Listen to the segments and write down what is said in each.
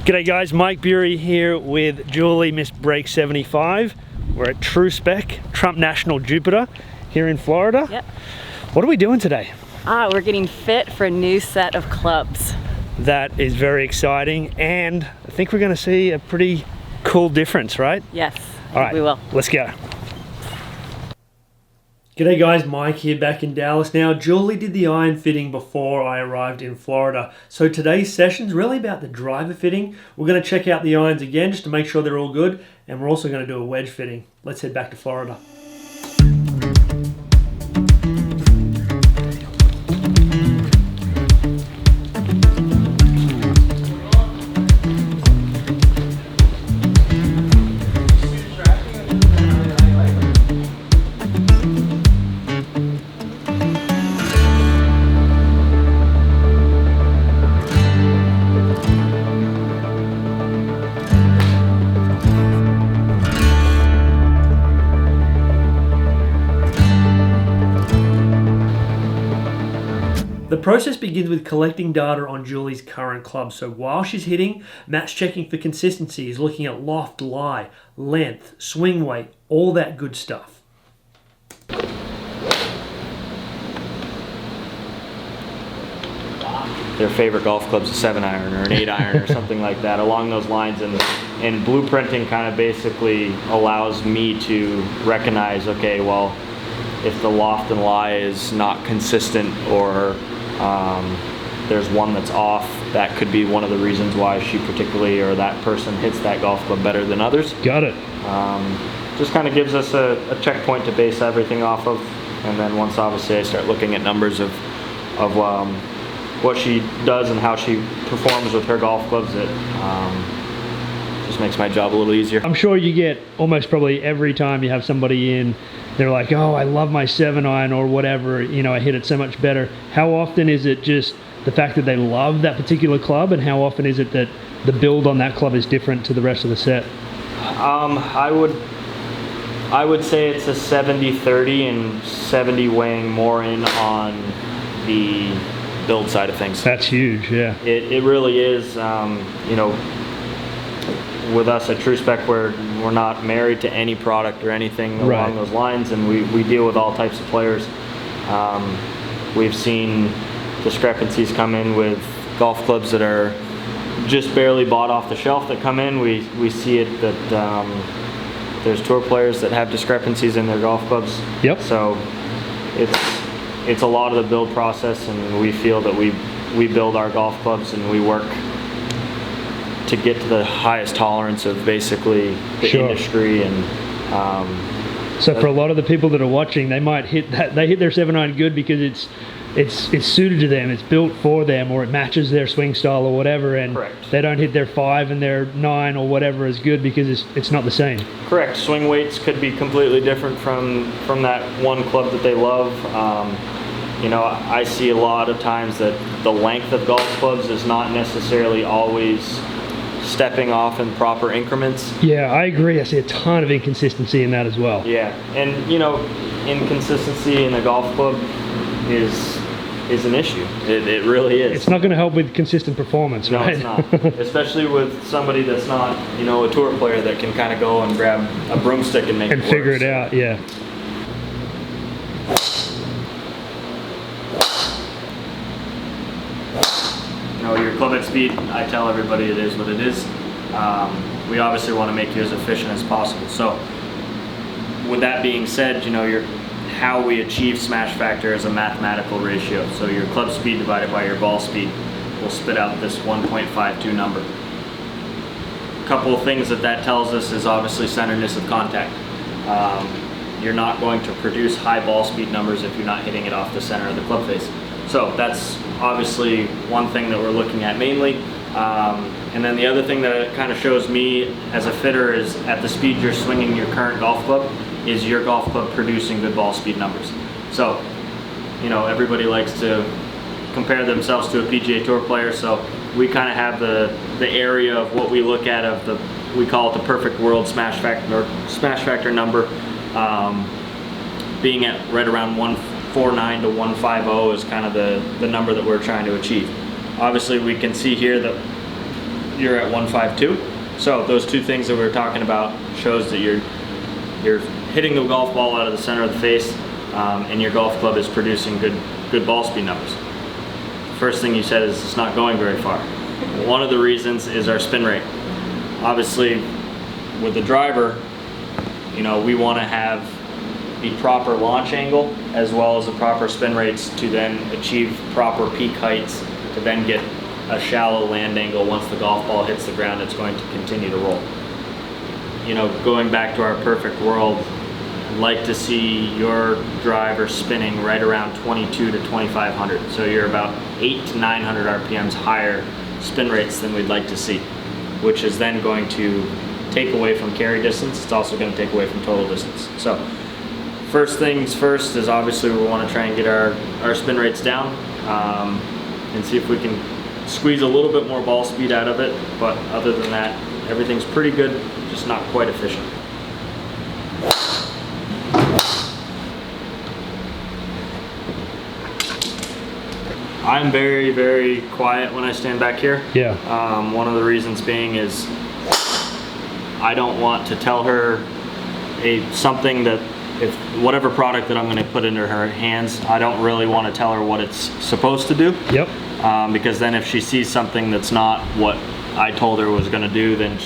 G'day guys, Mike Bury here with Julie Miss Break 75. We're at True Spec, Trump National Jupiter here in Florida. Yep. What are we doing today? We're getting fit for a new set of clubs. That is very exciting, and I think we're going to see a pretty cool difference, right? Yes, All right, we will. Let's go. G'day guys, Mike here back in Dallas. Now, Julie did the iron fitting before I arrived in Florida. So today's session's really about the driver fitting. We're going to check out the irons again just to make sure they're all good. And we're also going to do a wedge fitting. Let's head back to Florida. The process begins with collecting data on Julie's current club. So while she's hitting, Matt's checking for consistency. He's looking at loft, lie, length, swing weight, all that good stuff. Their favorite golf club's a 7-iron or an 8-iron or something like that, along those lines. And blueprinting kind of basically allows me to recognize, okay, well, if the loft and lie is not consistent or there's one that's off, that could be one of the reasons why she particularly, or that person, hits that golf club better than others. Got it. Just kind of gives us a checkpoint to base everything off of, and then once obviously I start looking at numbers of what she does and how she performs with her golf clubs, it just makes my job a little easier. I'm sure you get almost probably every time you have somebody in, they're like, oh, I love my 7-iron or whatever, you know, I hit it so much better. How often is it just the fact that they love that particular club, and how often is it that the build on that club is different to the rest of the set? I would say it's a 70-30, and 70 weighing more in on the build side of things. That's huge, yeah. It really is. You know, with us at True Spec, we're not married to any product or anything along those lines, and we deal with all types of players. We've seen discrepancies come in with golf clubs that are just barely bought off the shelf that come in. We see it that there's tour players that have discrepancies in their golf clubs. Yep. So it's a lot of the build process, and we feel that we build our golf clubs and we work to get to the highest tolerance of basically the industry. And so for a lot of the people that are watching, they might hit that, they hit their 7-iron good because it's suited to them, it's built for them, or it matches their swing style or whatever, and correct, they don't hit their 5 and their 9 or whatever as good because it's not the same. Correct. Swing weights could be completely different from that one club that they love. You know, I see a lot of times that the length of golf clubs is not necessarily always stepping off in proper increments. Yeah, I agree. I see a ton of inconsistency in that as well. Yeah, and you know, inconsistency in a golf club is an issue. It really is. It's not going to help with consistent performance, right? No, it's not. Especially with somebody that's not, you know, a tour player that can kind of go and grab a broomstick and make it work. Figure it out, yeah. Your club head speed, I tell everybody it is what it is. We obviously want to make you as efficient as possible. So with that being said, you know, how we achieve smash factor is a mathematical ratio. So your club speed divided by your ball speed will spit out this 1.52 number. A couple of things that tells us is obviously centeredness of contact. You're not going to produce high ball speed numbers if you're not hitting it off the center of the club face. So that's obviously one thing that we're looking at mainly. And then the other thing that it kind of shows me as a fitter is at the speed you're swinging your current golf club, is your golf club producing good ball speed numbers. So, you know, everybody likes to compare themselves to a PGA Tour player, so we kind of have the area of what we look at of we call it the perfect world smash factor number, being at right around 149 to 150 is kind of the number that we're trying to achieve. Obviously we can see here that you're at 152. So those two things that we were talking about shows that you're hitting the golf ball out of the center of the face, and your golf club is producing good ball speed numbers. First thing you said is it's not going very far. One of the reasons is our spin rate. Obviously, with the driver, you know, we want to have the proper launch angle as well as the proper spin rates to then achieve proper peak heights to then get a shallow land angle. Once the golf ball hits the ground, it's going to continue to roll. You know, going back to our perfect world, I'd like to see your driver spinning right around 22 to 2500. So you're about 800 to 900 RPMs higher spin rates than we'd like to see, which is then going to take away from carry distance. It's also going to take away from total distance. So first things first is obviously we want to try and get our spin rates down, and see if we can squeeze a little bit more ball speed out of it. But other than that, everything's pretty good, just not quite efficient. I'm very, very quiet when I stand back here. Yeah. One of the reasons being is I don't want to tell her something that, if whatever product that I'm going to put into her hands, I don't really want to tell her what it's supposed to do. Yep. Because then if she sees something that's not what I told her was going to do, then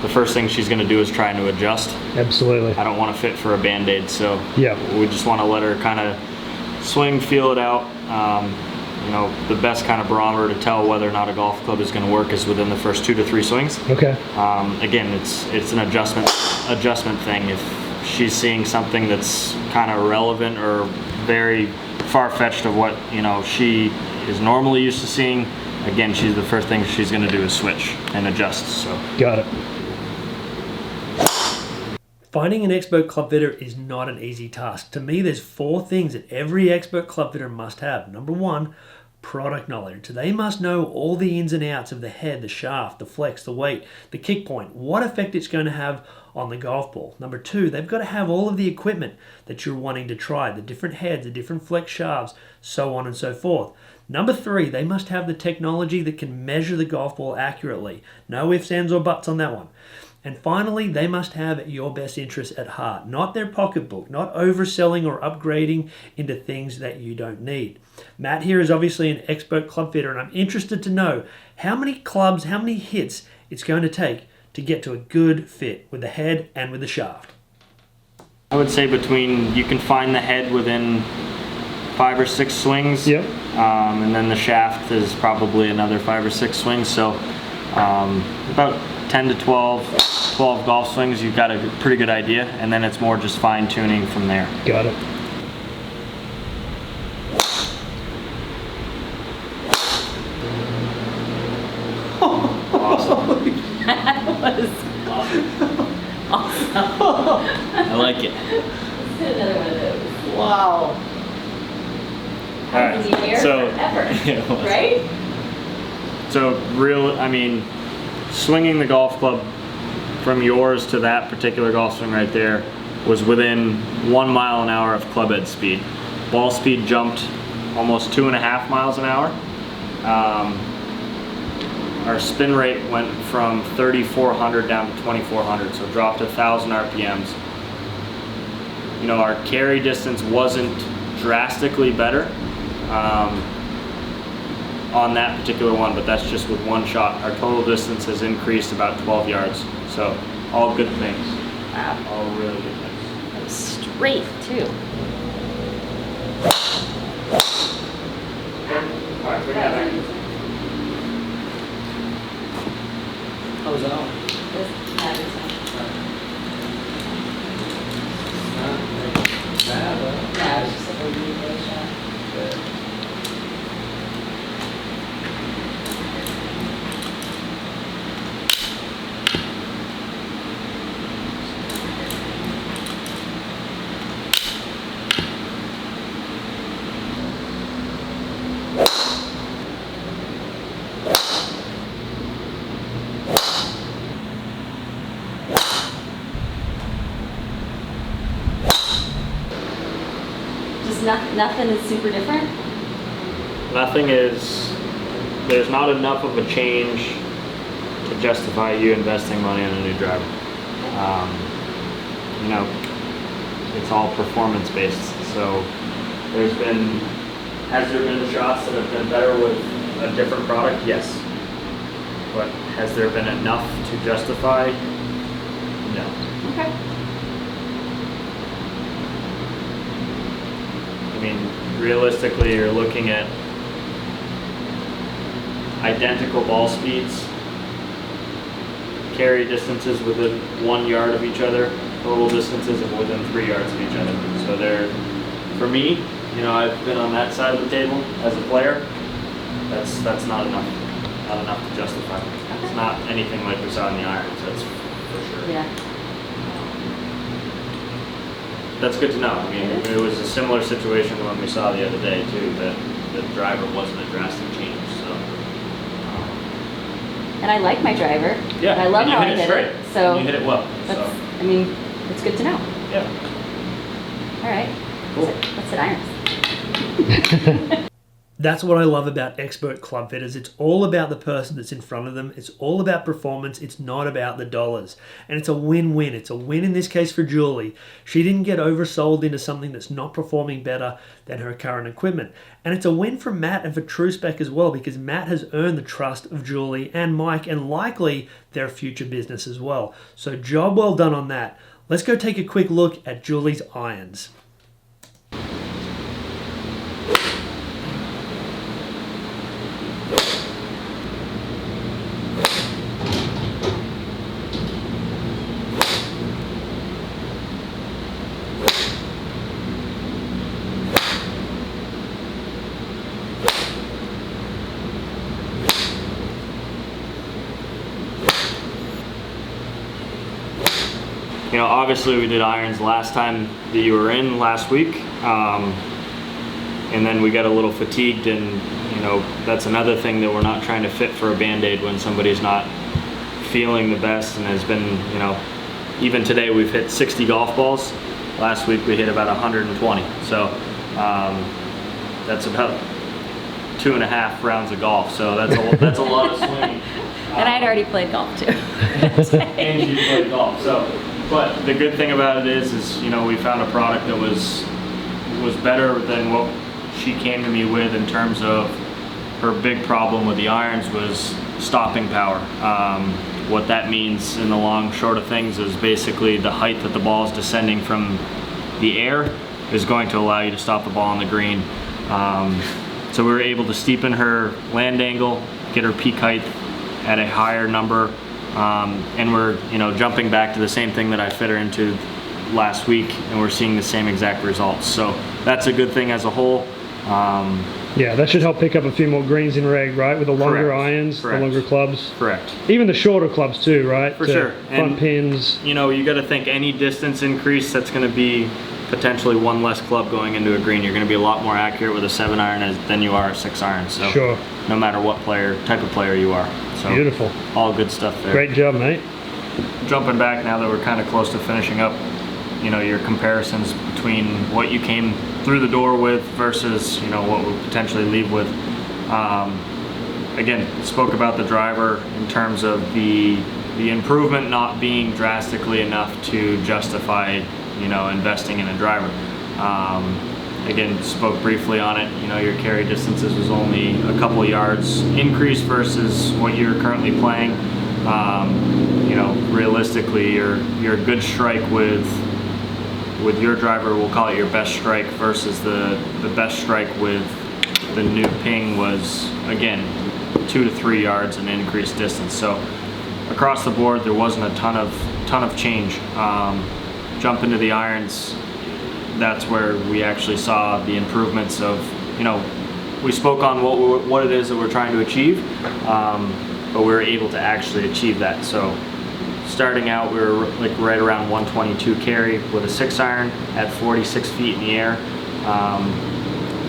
the first thing she's going to do is trying to adjust. Absolutely. I don't want to fit for a Band-Aid, so yeah, we just want to let her kind of swing, feel it out. You know, the best kind of barometer to tell whether or not a golf club is going to work is within the first 2 to 3 swings. Okay. Again, it's an adjustment thing. If she's seeing something that's kind of relevant or very far-fetched of what, you know, she is normally used to seeing, again, the first thing she's going to do is switch and adjust. So got it. Finding an expert club fitter is not an easy task. To me, there's 4 things that every expert club fitter must have. Number 1, product knowledge. They must know all the ins and outs of the head, the shaft, the flex, the weight, the kick point, what effect it's going to have on the golf ball. Number 2, they've got to have all of the equipment that you're wanting to try, the different heads, the different flex shafts, so on and so forth. Number 3, they must have the technology that can measure the golf ball accurately. No ifs, ands, or buts on that one. And finally, they must have your best interests at heart, not their pocketbook, not overselling or upgrading into things that you don't need. Matt here is obviously an expert club fitter, and I'm interested to know how many clubs, how many hits it's going to take to get to a good fit with the head and with the shaft. I would say you can find the head within 5 or 6 swings. Yep. And then the shaft is probably another 5 or 6 swings. So about 10 to 12 golf swings, you've got a pretty good idea, and then it's more just fine tuning from there. Got it. Awesome. That was awesome. I like it. Let's do another one of those. Wow. All right. In the air So, forever, right? So swinging the golf club from yours to that particular golf swing right there was within 1 mile an hour of club head speed. Ball speed jumped almost 2.5 miles an hour. Our spin rate went from 3,400 down to 2,400, so dropped 1,000 RPMs. You know, our carry distance wasn't drastically better on that particular one, but that's just with one shot. Our total distance has increased about 12 yards, so all good things. Wow. All really good things. That was straight, too. All right, bring that back. How's that? Yeah, it's just like a relay shot. Nothing is super different? Nothing is, there's not enough of a change to justify you investing money on a new driver. You know, it's all performance based. So has there been shots that have been better with a different product? Yes. But has there been enough to justify? No. Okay. I mean, realistically, you're looking at identical ball speeds, carry distances within 1 yard of each other, total distances of within 3 yards of each other. So for me, you know, I've been on that side of the table as a player. That's not enough. Not enough to justify. Okay. It's not anything like we saw in the irons. That's for sure. Yeah. That's good to know. I mean, it was a similar situation to when we saw the other day too. That the driver wasn't a drastic change. So. And I like my driver. Yeah. And I love and you how I hit it hit straight. it. So And you hit it well. that's, So. I mean, it's good to know. Yeah. All right. Cool. Let's hit irons. That's what I love about expert club fitters. It's all about the person that's in front of them. It's all about performance. It's not about the dollars. And it's a win-win. It's a win in this case for Julie. She didn't get oversold into something that's not performing better than her current equipment. And it's a win for Matt and for True Spec as well, because Matt has earned the trust of Julie and Mike and likely their future business as well. So job well done on that. Let's go take a quick look at Julie's irons. You know, obviously we did irons last time that you were in last week, and then we got a little fatigued, and you know, that's another thing that we're not trying to fit for a Band-Aid when somebody's not feeling the best and has been, you know, even today we've hit 60 golf balls. Last week we hit about 120. So that's about 2.5 rounds of golf. So that's a lot of swinging. And I'd already played golf too. And you played golf. So, but the good thing about it is you know, we found a product that was better than what she came to me with in terms of her big problem with the irons was stopping power. What that means in the long short of things is basically the height that the ball is descending from the air is going to allow you to stop the ball on the green. So we were able to steepen her land angle, get her peak height at a higher number, and we're, you know, jumping back to the same thing that I fit her into last week, and we're seeing the same exact results. So that's a good thing as a whole. Yeah, that should help pick up a few more greens in reg, right? With the longer Correct. irons, Correct. the longer clubs. Correct. Even the shorter clubs too, right? For To sure. Front And, pins. you know, you got to think any distance increase, that's going to be potentially one less club going into a green. You're going to be a lot more accurate with a 7-iron than you are a 6-iron. So Sure. no matter what type of player you are. So Beautiful. all good stuff there. Great job, mate. Jumping back now that we're kind of close to finishing up, you know, your comparisons between what you came through the door with versus, you know, what we'll potentially leave with. Again, spoke about the driver in terms of the improvement not being drastically enough to justify, you know, investing in a driver. Again, spoke briefly on it. You know, your carry distances was only a couple yards increase versus what you're currently playing. You know, realistically, your good strike with your driver, we'll call it your best strike, versus the best strike with the new Ping was, again, 2 to 3 yards in increased distance. So across the board, there wasn't a ton of change. Jump into the irons, that's where we actually saw the improvements of, you know, we spoke on what it is that we're trying to achieve, but we were able to actually achieve that. So starting out, we were like right around 122 carry with a 6-iron at 46 feet in the air.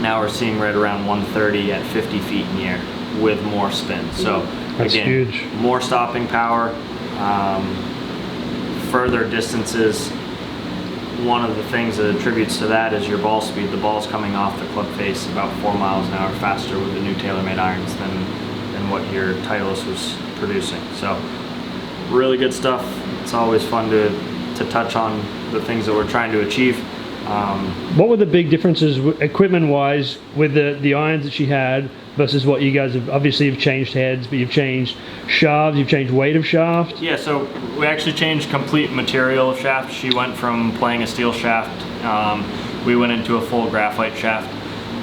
Now we're seeing right around 130 at 50 feet in the air with more spin. So That's again, huge. more stopping power, further distances. One of the things that attributes to that is your ball speed. The ball's coming off the club face about 4 miles an hour faster with the new TaylorMade irons than what your Titleist was producing. So really good stuff. It's always fun to touch on the things that we're trying to achieve. What were the big differences equipment-wise with the irons that she had versus what you guys have? Obviously, you've changed heads, but you've changed shafts, you've changed weight of shaft. Yeah, so we actually changed complete material of shaft. She went from playing a steel shaft. We went into a full graphite shaft.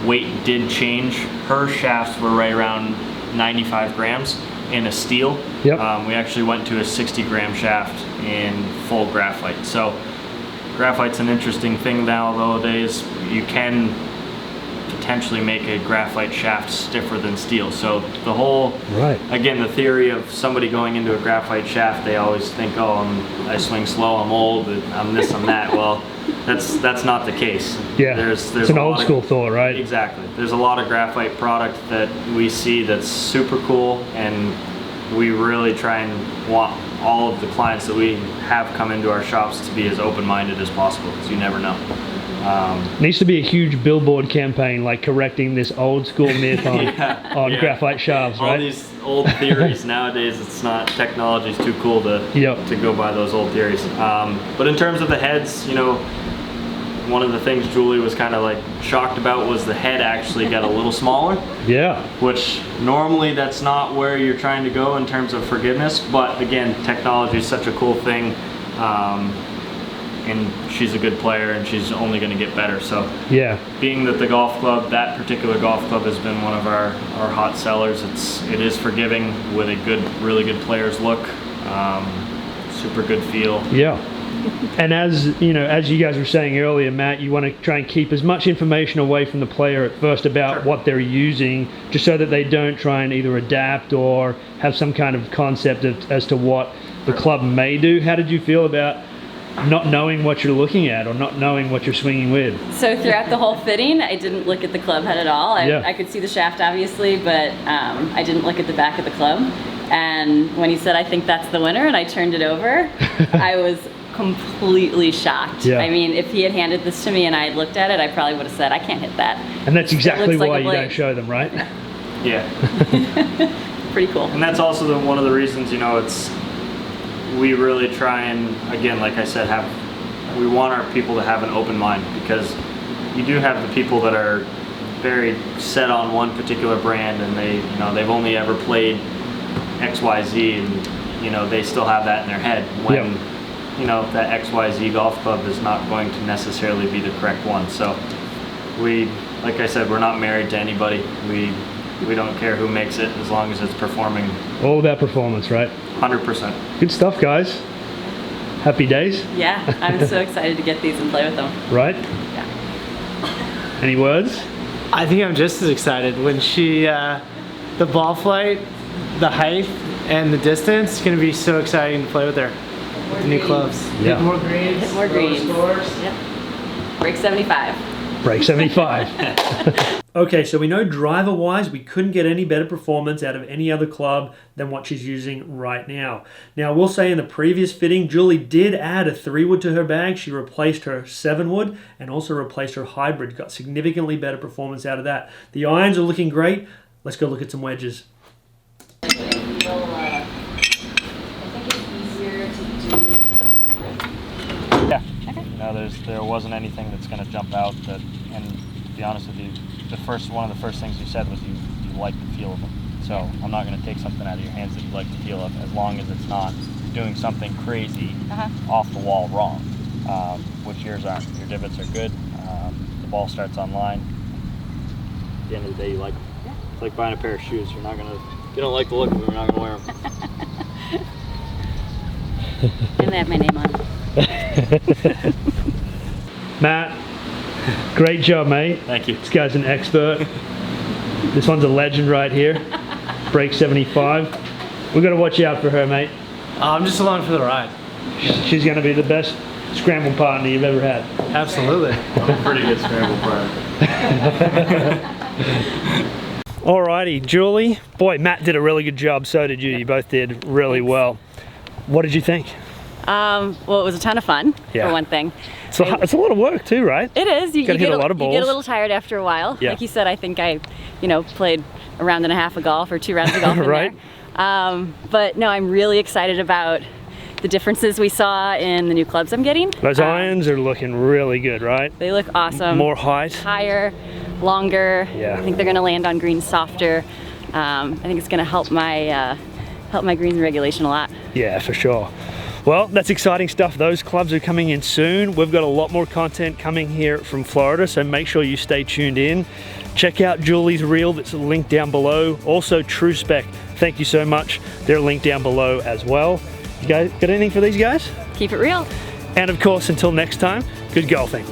Weight did change. Her shafts were right around 95 grams in a steel. Yep. We actually went to a 60-gram shaft in full graphite. So graphite's an interesting thing nowadays. You can potentially make a graphite shaft stiffer than steel. So the whole, again, the theory of somebody going into a graphite shaft, they always think, oh, I swing slow, I'm old, I'm this, I'm that. Well, that's not the case. Yeah, there's it's an old school thought, right? Exactly. There's a lot of graphite product that we see that's super cool, and we really try and want all of the clients that we have come into our shops to be as open-minded as possible, because you never know. Needs to be a huge billboard campaign, like correcting this old school myth on, graphite shafts, right? All these old theories nowadays, it's not, technology's too cool to go by those old theories. But in terms of the heads, you know, one of the things Julie was kind of like shocked about was the head actually got a little smaller. Yeah. Which normally that's not where you're trying to go in terms of forgiveness, but again, technology is such a cool thing. And she's a good player, and she's only going to get better. So yeah, being that the golf club, that particular golf club, has been one of our hot sellers. It is forgiving with a really good player's look, super good feel. Yeah. And as you know, as you guys were saying earlier, Matt, you want to try and keep as much information away from the player at first about what they're using, just so that they don't try and either adapt or have some kind of concept as to what the club may do. How did you feel about not knowing what you're looking at or not knowing what you're swinging with? So throughout the whole fitting, I didn't look at the club head at all. I could see the shaft obviously, but I didn't look at the back of the club. And when he said, I think that's the winner, and I turned it over, I was completely shocked. Yeah. I mean, if he had handed this to me and I had looked at it, I probably would have said, I can't hit that. And that's exactly why like you don't show them, right? Yeah. Pretty cool. And that's also one of the reasons, you know, we really try and, again, like I said, we want our people to have an open mind, because you do have the people that are very set on one particular brand, and they've only ever played XYZ, and you know, they still have that in their head when you know, that XYZ golf club is not going to necessarily be the correct one. So like I said, we're not married to anybody. We don't care who makes it, as long as it's performing. All about performance, right? 100%. Good stuff, guys. Happy days. Yeah, I'm so excited to get these and play with them. Right? Yeah. Any words? I think I'm just as excited. When the ball flight, the height, and the distance, it's going to be so exciting to play with her. The new clubs. Yeah. Hit more greens. Hit more greens. Scores. Yep. Break 75. Break 75. Okay, so we know driver-wise, we couldn't get any better performance out of any other club than what she's using right now. Now, we'll say in the previous fitting, Julie did add a 3-wood to her bag. She replaced her 7-wood and also replaced her hybrid. Got significantly better performance out of that. The irons are looking great. Let's go look at some wedges. Yeah. No, there wasn't anything that's going to jump out. And to be honest with you, one of the first things you said was you like the feel of them. So I'm not going to take something out of your hands that you like the feel of, as long as it's not doing something crazy off the wall wrong, which yours aren't. Your divots are good. The ball starts on line. At the end of the day, you like them. Yeah. It's like buying a pair of shoes. If you don't like the look of them, you're not going to wear them. And they have my name on it. Matt, great job, mate. Thank you. This guy's an expert. This one's a legend right here. Break 75. We've got to watch out for her, mate. I'm just along for the ride. She's going to be the best scramble partner you've ever had. Absolutely. I'm a pretty good scramble partner. Alrighty, Julie. Boy, Matt did a really good job. So did you. You both did really well. What did you think? Well, it was a ton of fun, for one thing. So it's a lot of work too, right? It is. You gotta hit a lot of balls. You get a little tired after a while. Yeah. Like you said, I think I, played a round and a half of golf or 2 rounds of golf in Right. there. But no, I'm really excited about the differences we saw in the new clubs I'm getting. Those irons are looking really good, right? They look awesome. More height. Higher, longer. Yeah. I think they're gonna land on greens softer. I think it's gonna help my greens regulation a lot. Yeah, for sure. Well, that's exciting stuff. Those clubs are coming in soon. We've got a lot more content coming here from Florida, so make sure you stay tuned in. Check out Julie's reel that's linked down below. Also True Spec, thank you so much. They're linked down below as well. You guys got anything for these guys? Keep it real. And of course, until next time, good golfing.